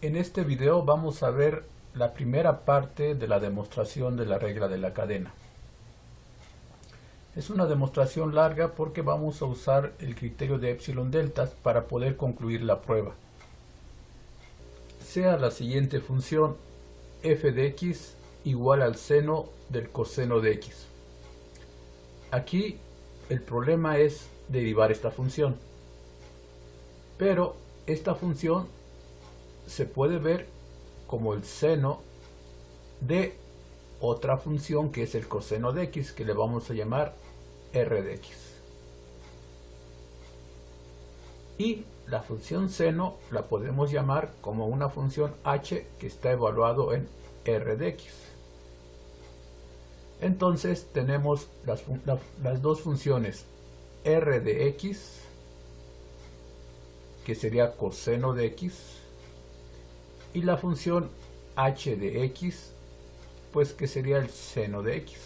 En este video vamos a ver la primera parte de la demostración de la regla de la cadena. Es una demostración larga porque vamos a usar el criterio de epsilon deltas para poder concluir la prueba. Sea la siguiente función f de x igual al seno del coseno de x. Aquí el problema es derivar esta función, pero esta función se puede ver como el seno de otra función que es el coseno de x, que le vamos a llamar r de x. Y la función seno la podemos llamar como una función h que está evaluado en r de x. Entonces tenemos las dos funciones r de x, que sería coseno de x, y la función h de x, pues que sería el seno de x.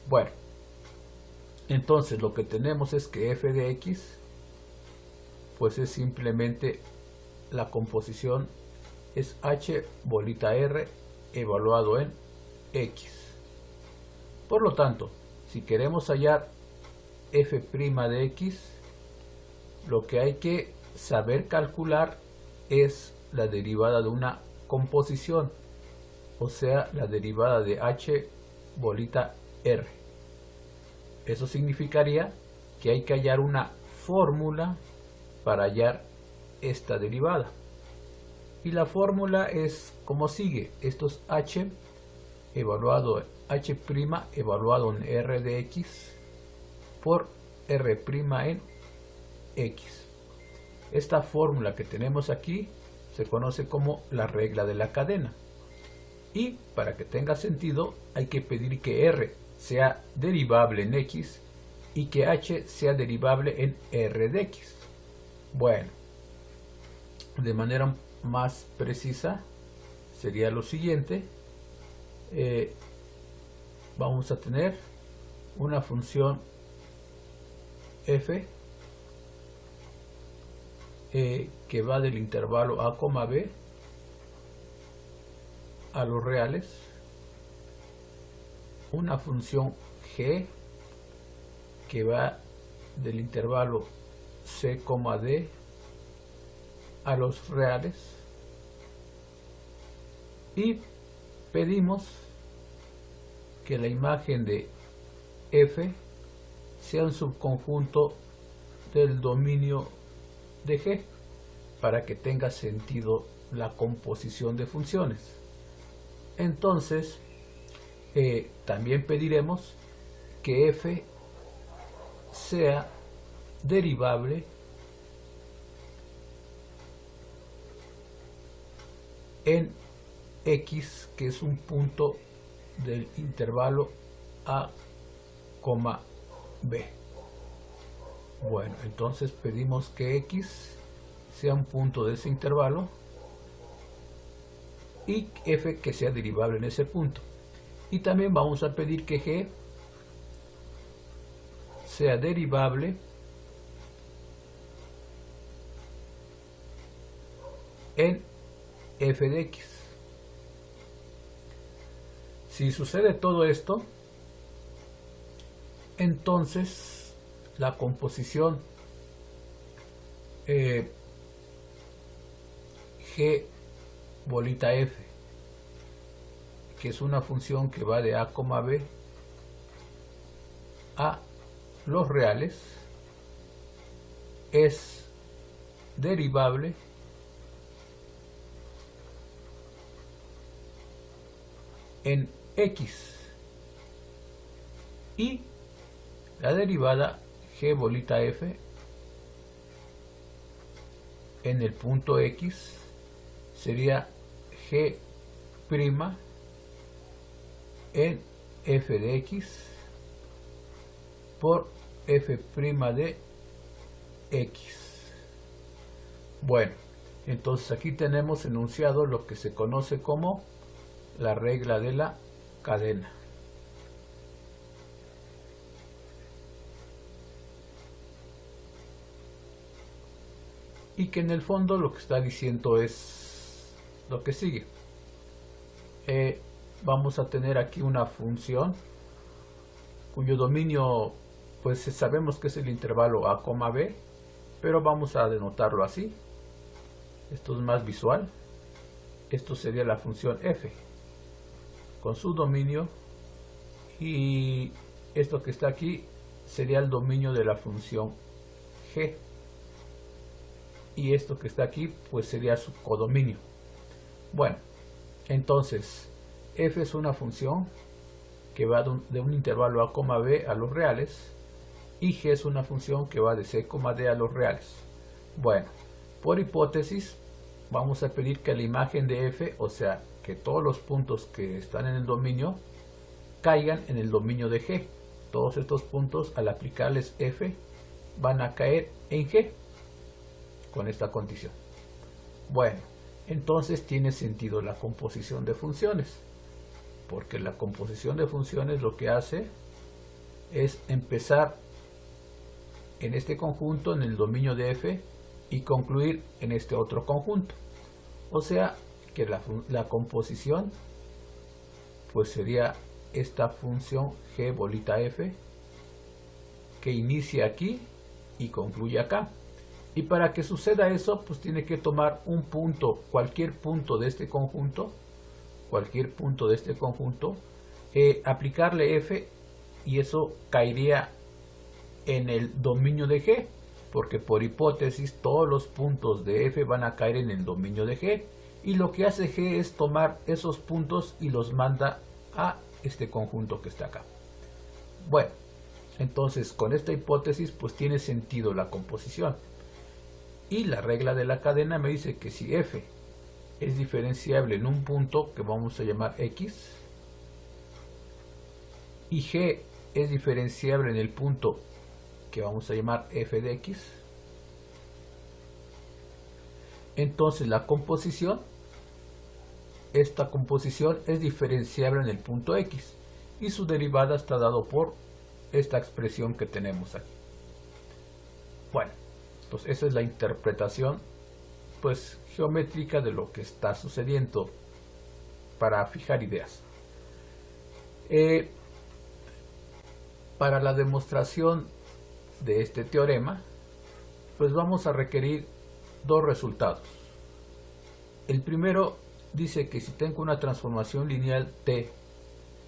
Bueno, entonces lo que tenemos es que f de x pues es simplemente la composición, es h bolita r evaluado en x. Por lo tanto, si queremos hallar f' de x, lo que hay que saber calcular es la derivada de una composición, o sea, la derivada de h bolita r. Eso significaría que hay que hallar una fórmula para hallar esta derivada. Y la fórmula es como sigue. Esto es h evaluado en r de x por r' en x. Esta fórmula que tenemos aquí se conoce como la regla de la cadena. Y para que tenga sentido hay que pedir que r sea derivable en x y que h sea derivable en r de x. Bueno, de manera más precisa sería lo siguiente. Vamos a tener una función f que va del intervalo a, b a los reales, una función g que va del intervalo c, d a los reales, y pedimos que la imagen de f sea un subconjunto del dominio de g para que tenga sentido la composición de funciones. Entonces también pediremos que f sea derivable en x, que es un punto del intervalo a, b. Bueno, entonces pedimos que x sea un punto de ese intervalo y f que sea derivable en ese punto. Y también vamos a pedir que g sea derivable en f de x. Si sucede todo esto, entonces la composición g bolita f, que es una función que va de a, b a los reales, es derivable en x, y la derivada g bolita f en el punto x sería g' en f de x por f' de x. Bueno, entonces aquí tenemos enunciado lo que se conoce como la regla de la cadena. y que en el fondo lo que está diciendo es lo que sigue. Vamos a tener aquí una función cuyo dominio pues sabemos que es el intervalo a, b, pero vamos a denotarlo así. Esto es más visual. Esto sería la función f con su dominio, y esto que está aquí sería el dominio de la función g, y esto que está aquí pues sería su codominio. Bueno, entonces f es una función que va de un intervalo a, b a los reales, y g es una función que va de c, d a los reales. Bueno, por hipótesis vamos a pedir que la imagen de f, o sea que todos los puntos que están en el dominio caigan en el dominio de g. Todos estos puntos, al aplicarles f, van a caer en g con esta condición. Bueno, entonces tiene sentido la composición de funciones, porque la composición de funciones lo que hace es empezar en este conjunto, en el dominio de f, y concluir en este otro conjunto. O sea que la composición pues sería esta función g bolita f, que inicia aquí y concluye acá. Y para que suceda eso, pues tiene que tomar un punto, cualquier punto de este conjunto, aplicarle f, y eso caería en el dominio de g, porque por hipótesis todos los puntos de f van a caer en el dominio de g, y lo que hace g es tomar esos puntos y los manda a este conjunto que está acá. Bueno, entonces con esta hipótesis pues tiene sentido la composición, y la regla de la cadena me dice que si f es diferenciable en un punto que vamos a llamar x, y g es diferenciable en el punto que vamos a llamar f de x, entonces esta composición es diferenciable en el punto x, y su derivada está dado por esta expresión que tenemos aquí. Bueno, entonces esa es la interpretación pues geométrica de lo que está sucediendo para fijar ideas. Para la demostración de este teorema pues vamos a requerir dos resultados. El primero dice que si tengo una transformación lineal t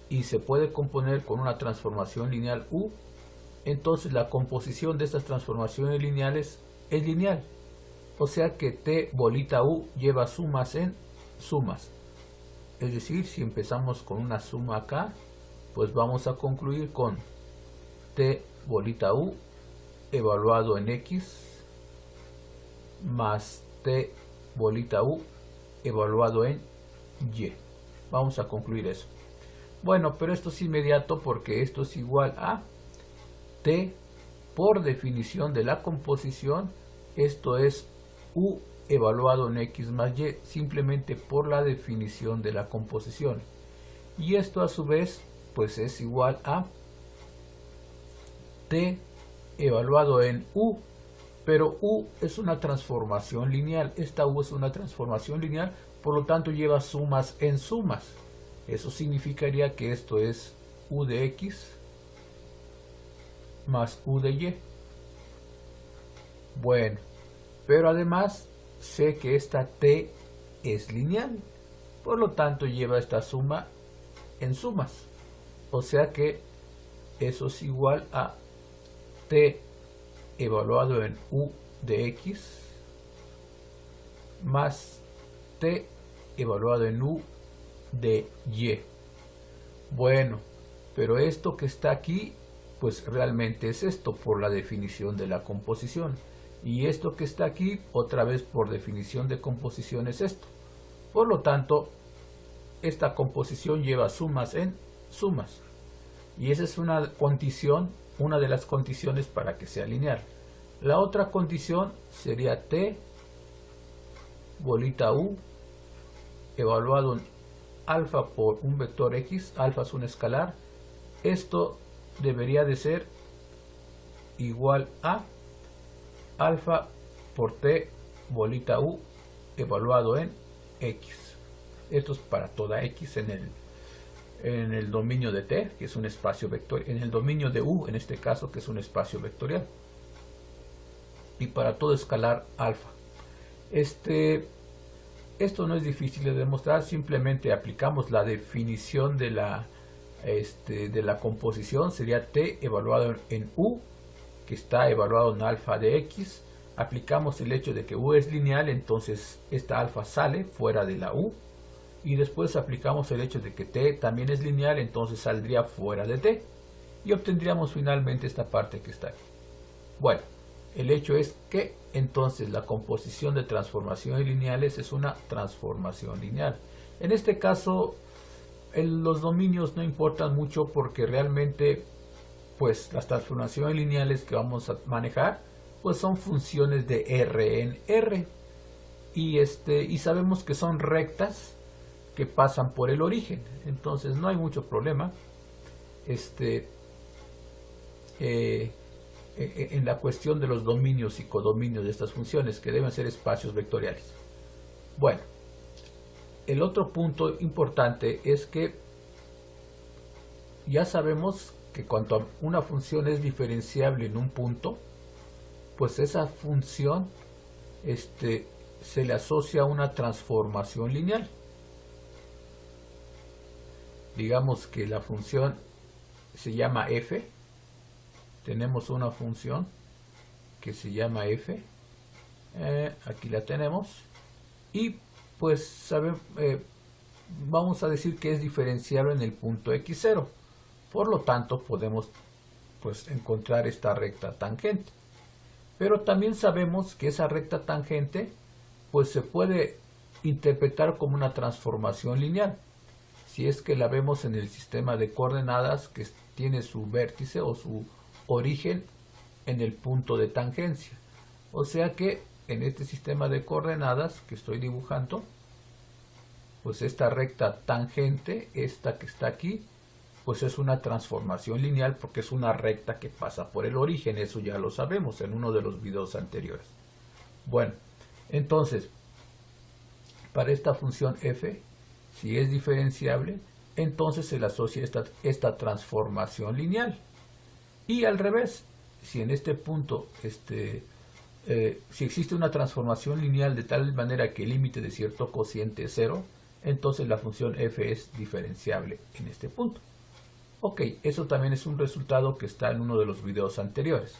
y se puede componer con una transformación lineal u, entonces la composición de estas transformaciones lineales es lineal. O sea que t bolita u lleva sumas en sumas. Es decir, si empezamos con una suma acá, pues vamos a concluir con t bolita u evaluado en x más t bolita u evaluado en y. Vamos a concluir eso. Bueno, pero esto es inmediato porque esto es igual a t por definición de la composición. Esto es u evaluado en x más y, simplemente por la definición de la composición. Y esto a su vez pues es igual a t evaluado en u, pero u es una transformación lineal. Esta u es una transformación lineal, por lo tanto lleva sumas en sumas. Eso significaría que esto es u de x más u de y. Bueno, pero además sé que esta t es lineal, por lo tanto lleva esta suma en sumas. O sea que eso es igual a t evaluado en u de x más t evaluado en u de y. Bueno, pero esto que está aquí pues realmente es esto por la definición de la composición, y esto que está aquí otra vez por definición de composición es esto. Por lo tanto esta composición lleva sumas en sumas, y esa es una condición, una de las condiciones para que sea lineal. La otra condición sería t bolita u evaluado en alfa por un vector x. Alfa es un escalar. Esto debería de ser igual a alfa por t bolita U evaluado en X. Esto es para toda X en el dominio de T, que es un espacio vectorial, en el dominio de U, en este caso, que es un espacio vectorial, y para todo escalar alfa. Esto no es difícil de demostrar, simplemente aplicamos la definición de la composición, sería T evaluado en U, que está evaluado en alfa de X. Aplicamos el hecho de que U es lineal, entonces esta alfa sale fuera de la U, y después aplicamos el hecho de que T también es lineal, entonces saldría fuera de T, y obtendríamos finalmente esta parte que está aquí. Bueno, el hecho es que entonces la composición de transformaciones lineales es una transformación lineal. En este caso, los dominios no importan mucho porque realmente pues las transformaciones lineales que vamos a manejar pues son funciones de R en R, y sabemos que son rectas que pasan por el origen, entonces no hay mucho problema en la cuestión de los dominios y codominios de estas funciones, que deben ser espacios vectoriales. Bueno, el otro punto importante es que ya sabemos que cuando una función es diferenciable en un punto, pues esa función se le asocia a una transformación lineal. Digamos que la función se llama f. Tenemos una función que se llama f. Aquí la tenemos. Y pues vamos a decir que es diferenciable en el punto x0. Por lo tanto, podemos pues encontrar esta recta tangente. Pero también sabemos que esa recta tangente pues se puede interpretar como una transformación lineal, si es que la vemos en el sistema de coordenadas que tiene su vértice o su origen en el punto de tangencia. O sea que en este sistema de coordenadas que estoy dibujando, pues esta recta tangente, esta que está aquí, pues es una transformación lineal porque es una recta que pasa por el origen. Eso ya lo sabemos en uno de los videos anteriores. Bueno, entonces, para esta función f, si es diferenciable, entonces se le asocia esta transformación lineal. Y al revés, si en este punto, si existe una transformación lineal de tal manera que el límite de cierto cociente es 0, entonces la función f es diferenciable en este punto. Ok, eso también es un resultado que está en uno de los videos anteriores.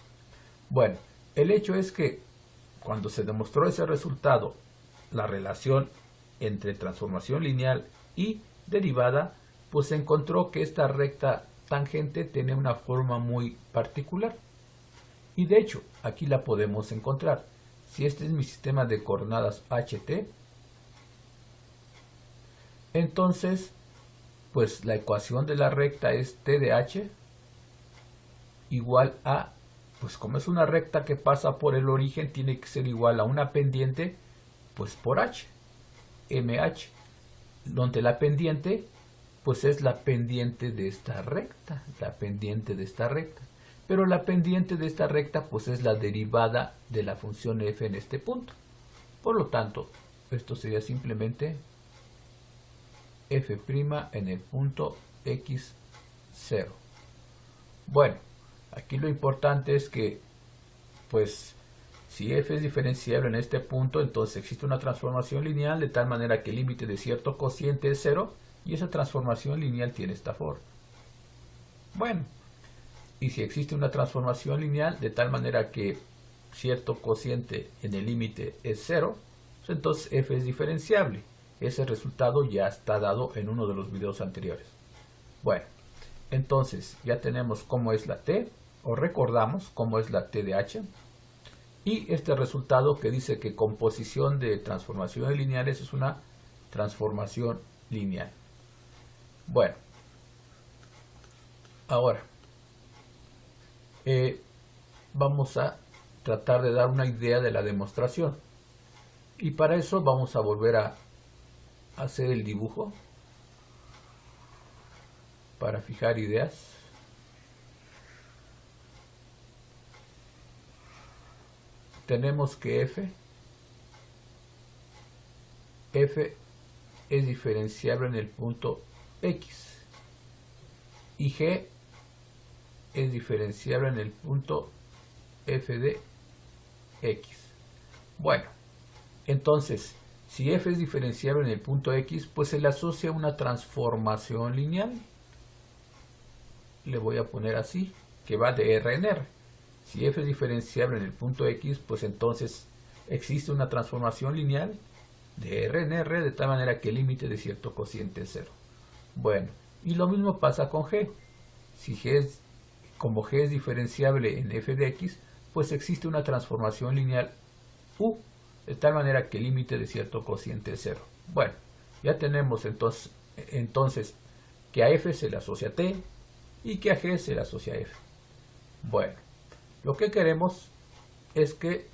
Bueno, el hecho es que cuando se demostró ese resultado, la relación entre transformación lineal y derivada, pues se encontró que esta recta tangente tiene una forma muy particular. Y de hecho, aquí la podemos encontrar. Si este es mi sistema de coordenadas ht, entonces pues la ecuación de la recta es t de h igual a, pues como es una recta que pasa por el origen, tiene que ser igual a una pendiente pues por h, mh, donde la pendiente pues es la pendiente de esta recta, pero la pendiente de esta recta pues es la derivada de la función f en este punto. Por lo tanto, esto sería simplemente f' en el punto x0. Bueno, aquí lo importante es que pues si f es diferenciable en este punto, entonces existe una transformación lineal de tal manera que el límite de cierto cociente es 0, y esa transformación lineal tiene esta forma. Bueno, y si existe una transformación lineal de tal manera que cierto cociente en el límite es 0, entonces f es diferenciable. Ese resultado ya está dado en uno de los videos anteriores. Bueno, entonces ya tenemos cómo es la t, o recordamos cómo es la t de h, y este resultado que dice que composición de transformaciones lineales es una transformación lineal. Bueno, ahora vamos a tratar de dar una idea de la demostración, y para eso vamos a volver a hacer el dibujo para fijar ideas. Tenemos que f f es diferenciable en el punto x y g es diferenciable en el punto f de x. Bueno, entonces, si f es diferenciable en el punto x, pues se le asocia una transformación lineal. Le voy a poner así, que va de R en R. Si f es diferenciable en el punto x, pues entonces existe una transformación lineal de R en R, de tal manera que el límite de cierto cociente es 0. Bueno, y lo mismo pasa con g. Si como g es diferenciable en f de x, pues existe una transformación lineal u, de tal manera que el límite de cierto cociente es 0. Bueno, ya tenemos entonces que a f se le asocia t y que a g se le asocia f. Bueno, lo que queremos es que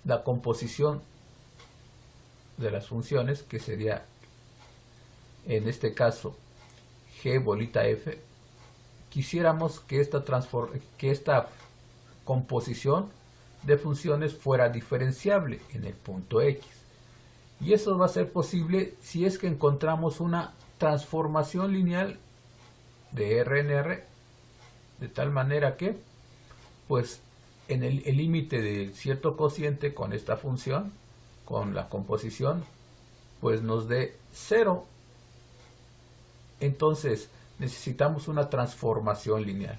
la composición de las funciones, que sería en este caso g bolita f, quisiéramos que esta composición de funciones fuera diferenciable en el punto x. Y eso va a ser posible si es que encontramos una transformación lineal de R en R, de tal manera que, pues, en el límite de cierto cociente con esta función, con la composición, pues nos dé 0. Entonces necesitamos una transformación lineal.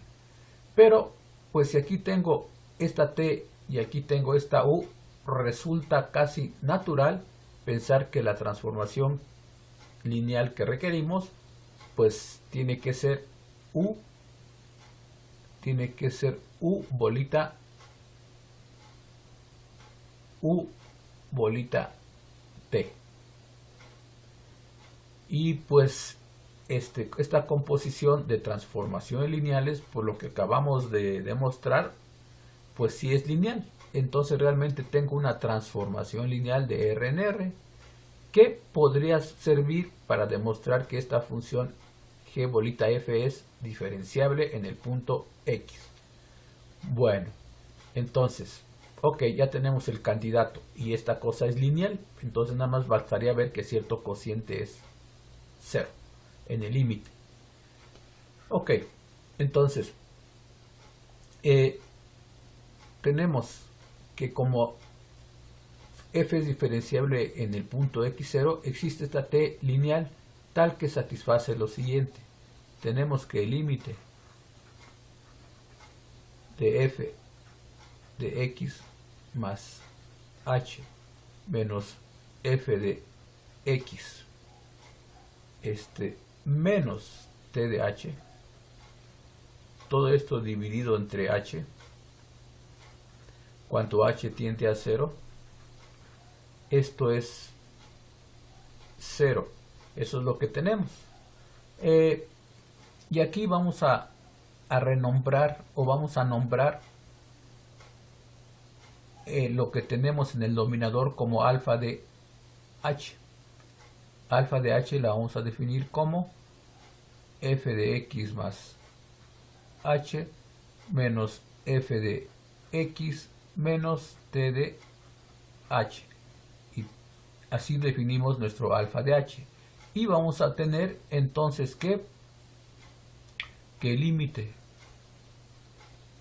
Pero, pues si aquí tengo esta t y aquí tengo esta u, resulta casi natural pensar que la transformación lineal que requerimos, pues tiene que ser u bolita t. Y pues esta composición de transformaciones lineales, por lo que acabamos de demostrar, pues sí es lineal. Entonces realmente tengo una transformación lineal de R en R que podría servir para demostrar que esta función g bolita f es diferenciable en el punto x. Bueno, entonces, ok, ya tenemos el candidato y esta cosa es lineal, entonces nada más bastaría ver que cierto cociente es 0 en el límite. Ok, entonces tenemos que como f es diferenciable en el punto x0, existe esta t lineal tal que satisface lo siguiente. Tenemos que el límite de f de x más h menos f de x menos t de h, todo esto dividido entre h, cuanto h tiende a 0, esto es 0. Eso es lo que tenemos. Y aquí vamos a renombrar o vamos a nombrar lo que tenemos en el denominador como alfa de h. Alfa de h la vamos a definir como f de x más h menos f de x menos t de h. Y así definimos nuestro alfa de h. Y vamos a tener entonces que el límite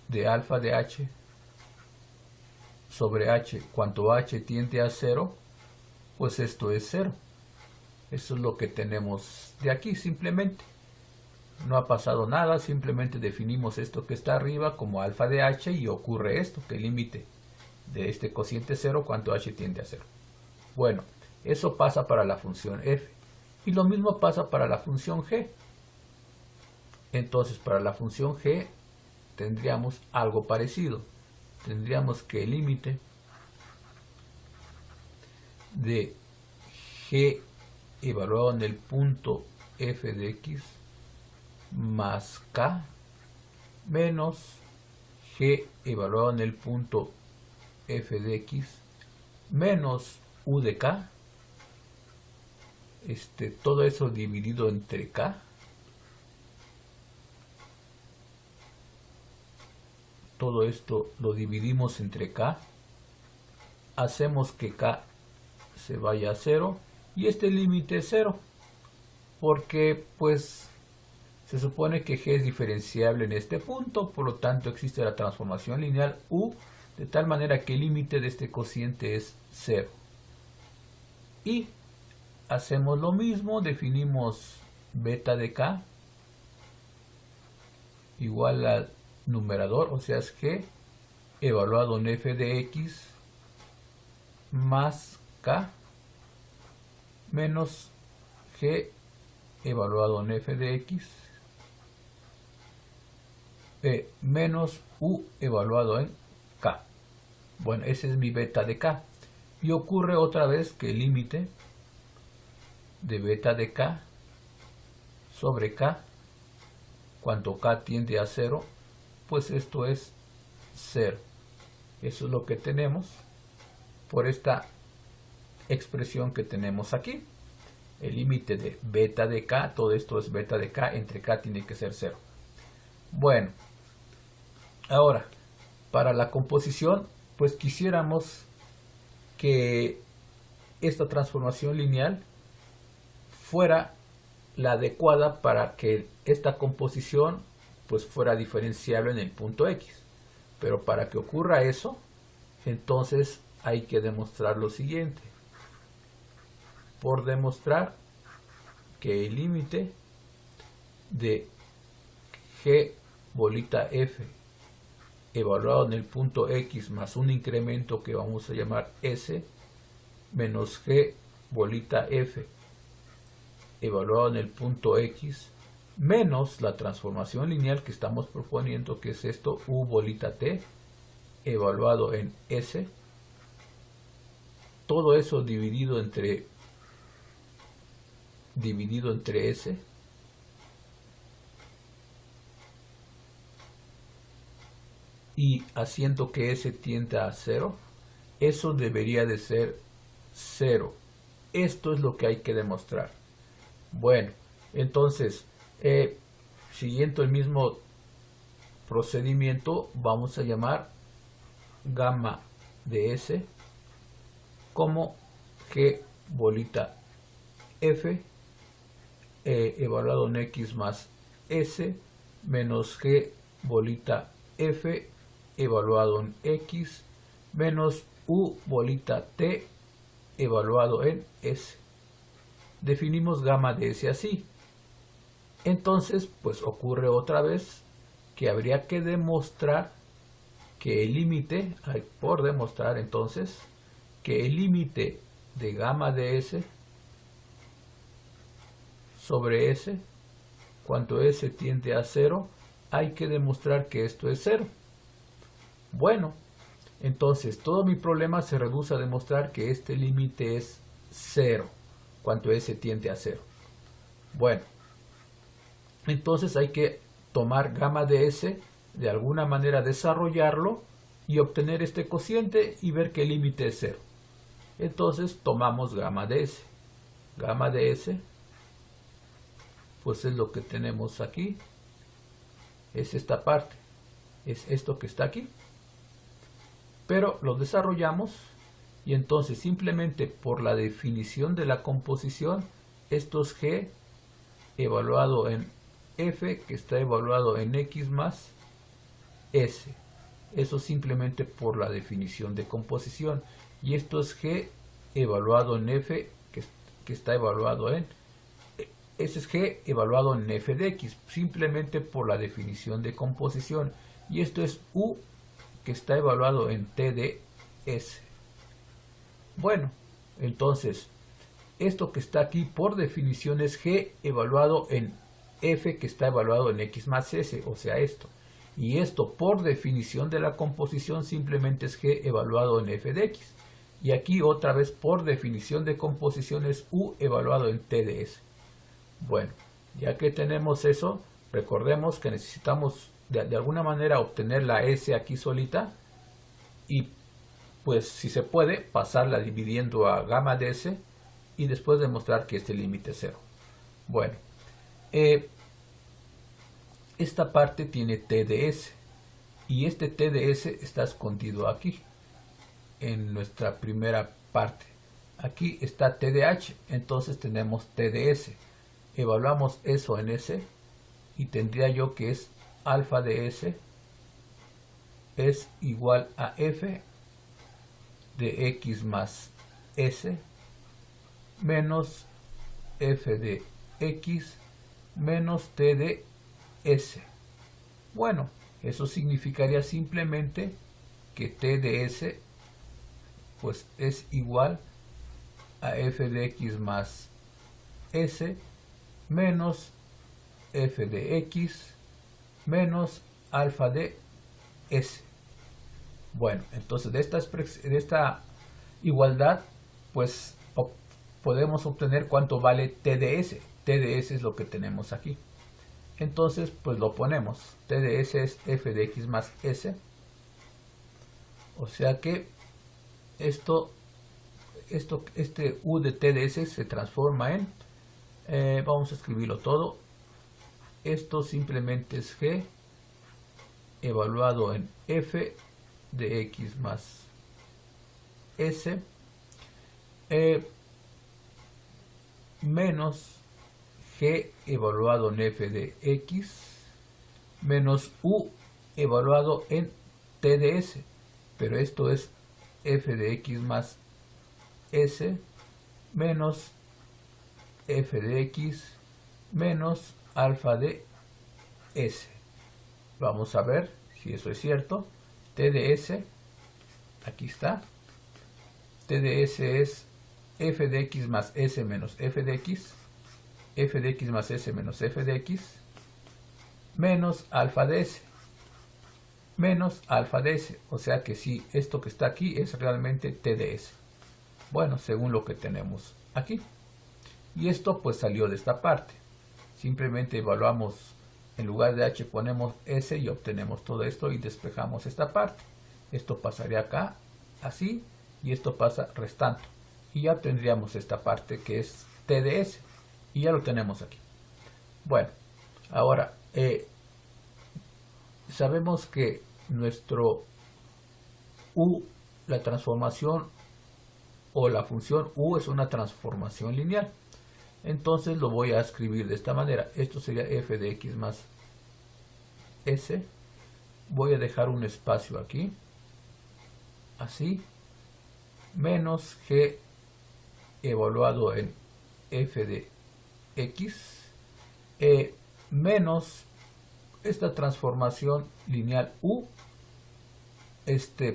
de alfa de h sobre h, cuanto h tiende a 0, pues esto es 0. Eso es lo que tenemos de aquí simplemente. No ha pasado nada, simplemente definimos esto que está arriba como alfa de h y ocurre esto, que el límite de este cociente 0 cuanto h tiende a 0. Bueno, eso pasa para la función f. Y lo mismo pasa para la función g. Entonces, para la función g tendríamos algo parecido. Tendríamos que el límite de g evaluado en el punto f de x más k menos g evaluado en el punto f de x menos u de k, todo eso dividido entre k, todo esto lo dividimos entre k, hacemos que k se vaya a 0 y este límite es 0, porque pues se supone que g es diferenciable en este punto, por lo tanto existe la transformación lineal u, de tal manera que el límite de este cociente es 0. Y hacemos lo mismo, definimos beta de k igual al numerador, o sea es g evaluado en f de x más k menos g evaluado en f de x menos u evaluado en k. Bueno, ese es mi beta de k. Y ocurre otra vez que el límite de beta de k sobre k, cuando k tiende a 0, pues esto es 0. Eso es lo que tenemos por esta expresión que tenemos aquí. El límite de beta de k, todo esto es beta de k, entre k tiene que ser 0. Bueno, ahora, para la composición, pues quisiéramos que esta transformación lineal fuera la adecuada para que esta composición pues fuera diferenciable en el punto x. Pero para que ocurra eso, entonces hay que demostrar lo siguiente. Por demostrar que el límite de g bolita f evaluado en el punto x más un incremento que vamos a llamar s menos g bolita f evaluado en el punto x menos la transformación lineal que estamos proponiendo, que es esto, u bolita t evaluado en s, todo eso dividido entre s, y haciendo que s tienda a 0, eso debería de ser 0. Esto es lo que hay que demostrar. Bueno, entonces, siguiendo el mismo procedimiento, vamos a llamar gamma de s como g bolita f evaluado en x más s menos g bolita f evaluado en x menos u bolita t evaluado en s. Definimos gamma de s así. Entonces, pues ocurre otra vez que habría que demostrar que el límite, por demostrar entonces, que el límite de gamma de s sobre s, cuando s tiende a 0, hay que demostrar que esto es 0. Bueno, entonces todo mi problema se reduce a demostrar que este límite es 0, cuando s tiende a 0. Bueno, entonces hay que tomar gamma de s, de alguna manera desarrollarlo y obtener este cociente y ver que el límite es 0. Entonces tomamos gamma de s. Gamma de s, pues es lo que tenemos aquí. Es esta parte. Es esto que está aquí. Pero lo desarrollamos y entonces simplemente por la definición de la composición, esto es g evaluado en f, que está evaluado en x más s. Eso simplemente por la definición de composición. Y esto es g evaluado en f, que está evaluado en... Ese es g evaluado en f de x, simplemente por la definición de composición. Y esto es u, que está evaluado en t de s. Bueno, entonces, esto que está aquí por definición es g evaluado en f, que está evaluado en x más s, o sea esto. Y esto por definición de la composición simplemente es g evaluado en f de x. Y aquí otra vez por definición de composición es u evaluado en t de s. Bueno, ya que tenemos eso, recordemos que necesitamos de alguna manera obtener la s aquí solita y pues si se puede pasarla dividiendo a gamma de s y después demostrar que este límite es 0. Bueno, esta parte tiene t de s y este t de s está escondido aquí en nuestra primera parte. aquí está TDH, entonces tenemos TDS. Evaluamos eso en S y tendría yo que es alfa de S es igual a F de X más S menos F de X menos T de S. Bueno, eso significaría simplemente que T de S pues es igual a F de X más S menos F de X menos alfa de S. Bueno, entonces de esta igualdad pues podemos obtener cuánto vale TDS. TDS es lo que tenemos aquí. Entonces pues lo ponemos. TDS es F de X más S. O sea que este U de TDS se transforma en, vamos a escribirlo todo. Esto simplemente es G evaluado en F de X más S menos G evaluado en F de X menos U evaluado en T de S, pero esto es F de X más S menos F de X menos alfa de S. Vamos a ver si eso es cierto. T de S, aquí está. T de S es F de X más S menos F de X. F de X más S menos F de X menos alfa de S menos alfa de S. O sea que sí, esto que está aquí es realmente T de S. Bueno, según lo que tenemos aquí. Y esto pues salió de esta parte. Simplemente evaluamos, en lugar de H ponemos S y obtenemos todo esto y despejamos esta parte. Esto pasaría acá, así, y esto pasa restando. Y ya tendríamos esta parte que es T de S. Y ya lo tenemos aquí. Bueno, ahora sabemos que nuestro U, la transformación o la función U es una transformación lineal. Entonces lo voy a escribir de esta manera. Esto sería F de X más S. Voy a dejar un espacio aquí. Así. Menos G evaluado en F de X. Menos esta transformación lineal U.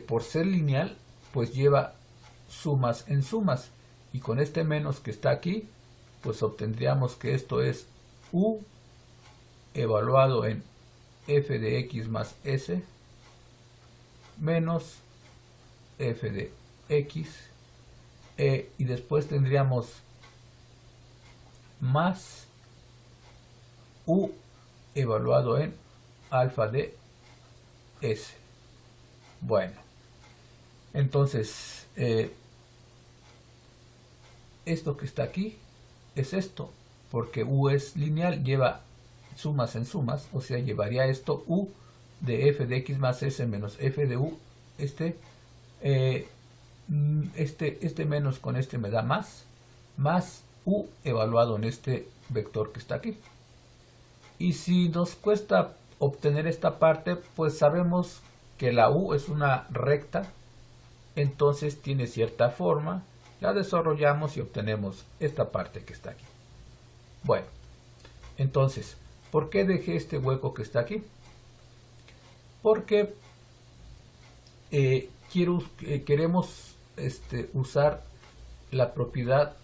Por ser lineal, pues lleva sumas en sumas. Y con este menos que está aquí, pues obtendríamos que esto es U evaluado en F de X más S menos F de X y después tendríamos más U evaluado en alfa de S. Bueno, entonces esto que está aquí es esto, porque U es lineal, lleva sumas en sumas, o sea, llevaría esto U de F de X más S menos F de U, este menos con este me da más U evaluado en este vector que está aquí. Y si nos cuesta obtener esta parte, pues sabemos que la U es una recta, entonces tiene cierta forma. La desarrollamos y obtenemos esta parte que está aquí. Bueno, entonces, ¿por qué dejé este hueco que está aquí? Porque queremos usar la propiedad,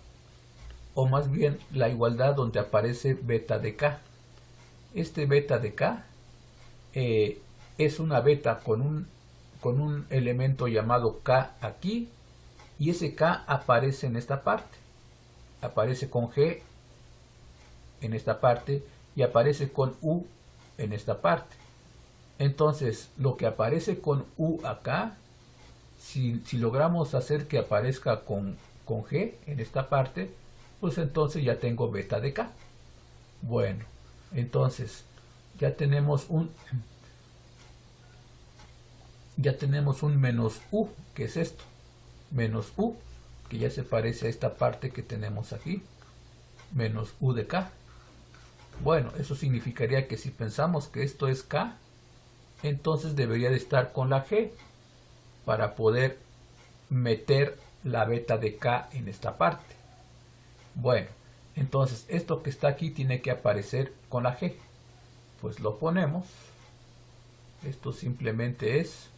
o más bien la igualdad donde aparece beta de K. Este beta de K es una beta con un elemento llamado K aquí, y ese K aparece en esta parte, aparece con G en esta parte y aparece con U en esta parte. Entonces lo que aparece con U acá, si logramos hacer que aparezca con G en esta parte, pues entonces ya tengo beta de K. Bueno, entonces ya tenemos un menos U, que es esto, menos U, que ya se parece a esta parte que tenemos aquí, menos u de k. Bueno, eso significaría que si pensamos que esto es k, entonces debería de estar con la g para poder meter la beta de k en esta parte. Bueno, entonces esto que está aquí tiene que aparecer con la g. Pues lo ponemos. Esto simplemente es,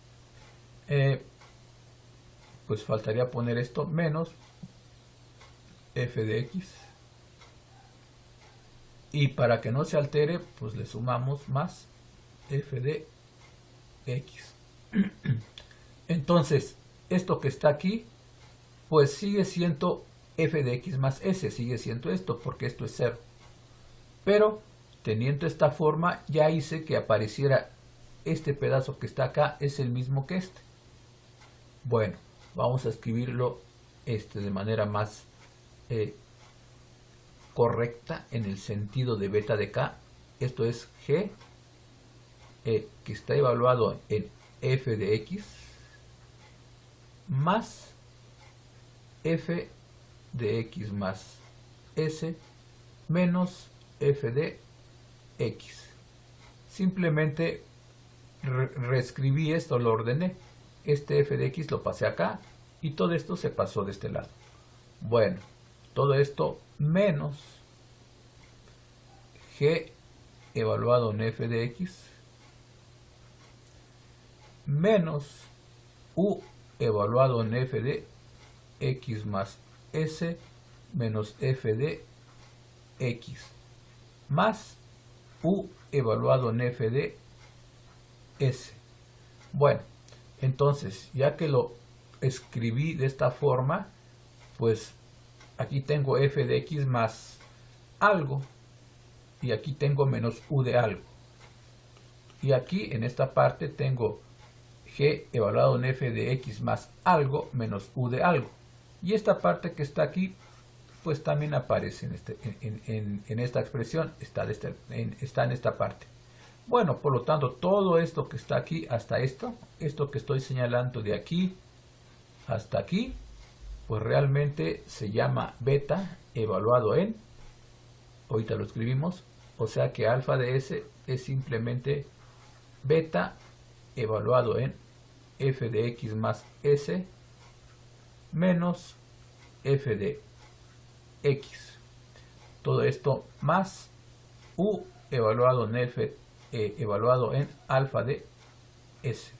pues faltaría poner esto menos f de x. Y para que no se altere, pues le sumamos más f de x. Entonces, esto que está aquí, pues sigue siendo f de x más s, sigue siendo esto, porque esto es 0. Pero, teniendo esta forma, ya hice que apareciera este pedazo que está acá, es el mismo que este. Bueno, vamos a escribirlo de manera más correcta en el sentido de beta de k. Esto es g que está evaluado en f de x más f de x más s menos f de x. Simplemente reescribí esto, lo ordené. Este f de x lo pasé acá y todo esto se pasó de este lado. Bueno, todo esto menos g evaluado en f de x menos u evaluado en f de x más s menos f de x más u evaluado en f de s. Bueno, entonces ya que lo escribí de esta forma, pues aquí tengo f de x más algo y aquí tengo menos u de algo. Y aquí en esta parte tengo g evaluado en f de x más algo menos u de algo. Y esta parte que está aquí, pues también aparece en esta expresión, está en esta parte. Bueno, por lo tanto, todo esto que está aquí hasta esto que estoy señalando de aquí hasta aquí, pues realmente se llama beta evaluado en, ahorita lo escribimos, o sea que alfa de s es simplemente beta evaluado en f de x más s menos f de x. Todo esto más u evaluado en f evaluado en alfa de s.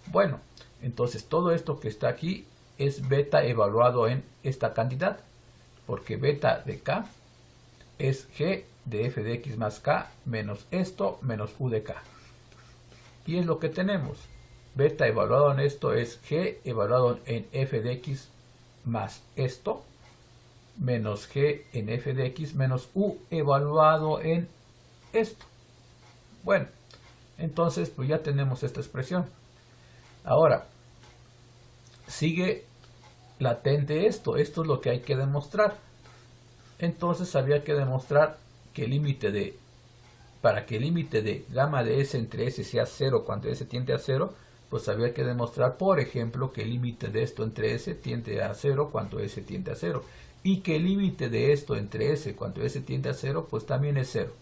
Bueno, entonces todo esto que está aquí es beta evaluado en esta cantidad, porque beta de k es g de f de x más k menos esto menos u de k. Y es lo que tenemos. Beta evaluado en esto es g evaluado en f de x más esto menos g en f de x menos u evaluado en esto. Bueno, entonces pues ya tenemos esta expresión. Ahora, sigue latente esto. Esto es lo que hay que demostrar. Entonces había que demostrar que el límite de, para que el límite de gamma de s entre s sea 0 cuando s tiende a 0, pues había que demostrar, por ejemplo, que el límite de esto entre s tiende a 0 cuando s tiende a 0. Y que el límite de esto entre s cuando s tiende a 0, pues también es 0.